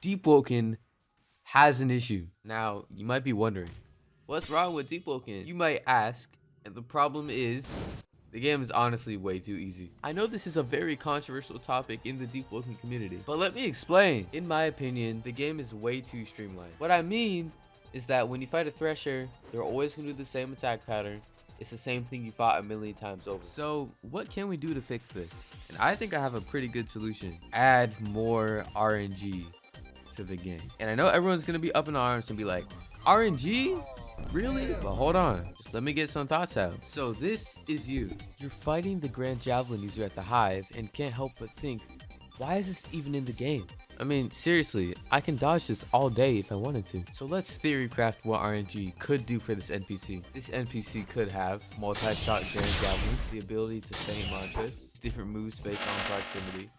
Deepwoken has an issue. Now, you might be wondering, what's wrong with Deepwoken? You might ask, and the problem is, the game is honestly way too easy. I know this is a very controversial topic in the Deepwoken community, but let me explain. In my opinion, the game is way too streamlined. What I mean is that when you fight a Thresher, they're always gonna do the same attack pattern. It's the same thing you fought a million times over. So what can we do to fix this? And I think I have a pretty good solution. Add more RNG to the game. And I know everyone's gonna be up in arms and be like, RNG? Really? But hold on, just let me get some thoughts out. So this is you. You're fighting the Grand Javelin user at the Hive and can't help but think, why is this even in the game? I mean, seriously, I can dodge this all day if I wanted to. So let's theorycraft what RNG could do for this NPC. This NPC could have multi-shot Grand Javelin, the ability to feign mantras, different moves based on proximity,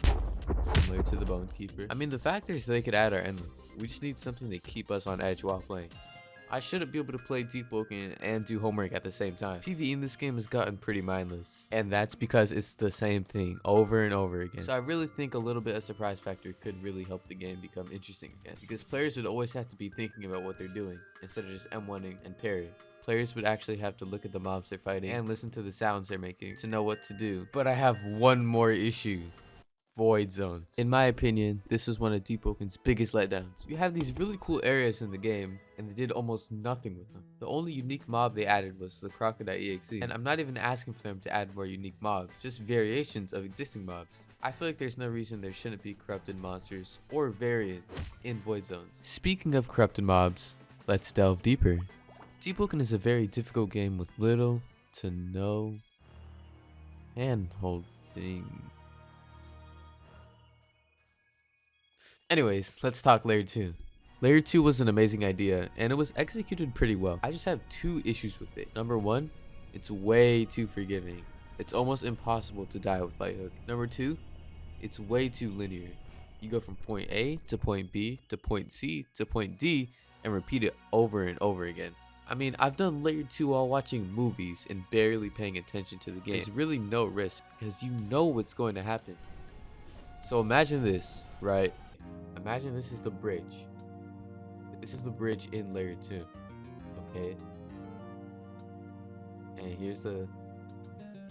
similar to the Bone Keeper. I mean, the factors they could add are endless. We just need something to keep us on edge while playing. I shouldn't be able to play Deepwoken and do homework at the same time. PvE in this game has gotten pretty mindless, and that's because it's the same thing over and over again. So I really think a little bit of surprise factor could really help the game become interesting again, because players would always have to be thinking about what they're doing instead of just M1ing and parrying. Players would actually have to look at the mobs they're fighting and listen to the sounds they're making to know what to do. But I have one more issue. Void zones. In my opinion, this was one of Deepwoken's biggest letdowns. You have these really cool areas in the game, and they did almost nothing with them. The only unique mob they added was the Crocodile EXE, and I'm not even asking for them to add more unique mobs, just variations of existing mobs. I feel like there's no reason there shouldn't be corrupted monsters or variants in Void zones. Speaking of corrupted mobs, let's delve deeper. Deepwoken is a very difficult game with little to no hand-holding. Anyways, let's talk Layer 2. Layer 2 was an amazing idea, and it was executed pretty well. I just have two issues with it. Number one, it's way too forgiving. It's almost impossible to die with Light Hook. Number two, it's way too linear. You go from point A to point B to point C to point D and repeat it over and over again. I mean, I've done Layer 2 while watching movies and barely paying attention to the game. There's really no risk because you know what's going to happen. So imagine this, right? Imagine this is the bridge. This is the bridge in Layer 2. Okay. And here's the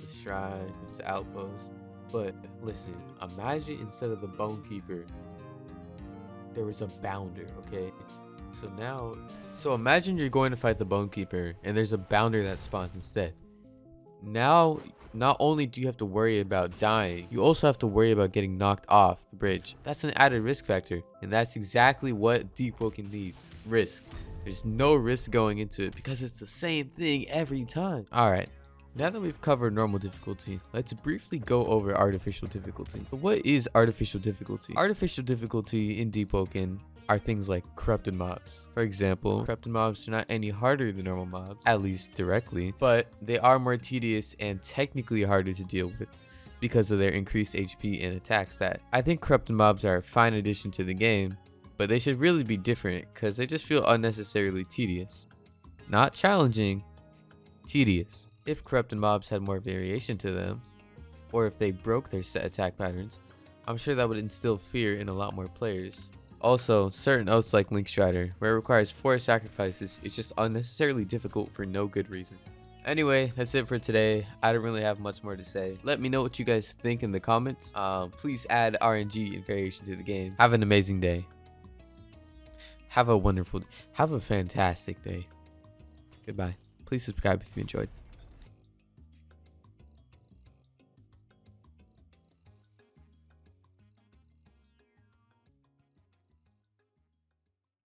shrine, it's the outpost. But listen, imagine instead of the Bone Keeper, there was a bounder, okay? So imagine you're going to fight the Bone Keeper and there's a bounder that spawns instead. Now, not only do you have to worry about dying, you also have to worry about getting knocked off the bridge. That's an added risk factor, and that's exactly what Deepwoken needs. Risk. There's no risk going into it because it's the same thing every time. Alright, now that we've covered normal difficulty, let's briefly go over artificial difficulty. So what is artificial difficulty? Artificial difficulty in Deepwoken are things like corrupted mobs. For example, corrupted mobs are not any harder than normal mobs, at least directly, but they are more tedious and technically harder to deal with because of their increased HP and attack stat. I think corrupted mobs are a fine addition to the game, but they should really be different because they just feel unnecessarily tedious. Not challenging, tedious. If corrupted mobs had more variation to them, or if they broke their set attack patterns, I'm sure that would instill fear in a lot more players. Also, certain oaths like Link Strider, where it requires 4 sacrifices, is just unnecessarily difficult for no good reason. Anyway, that's it for today. I don't really have much more to say. Let me know what you guys think in the comments. Please add RNG and variation to the game. Have an amazing day. Have a fantastic day. Goodbye. Please subscribe if you enjoyed.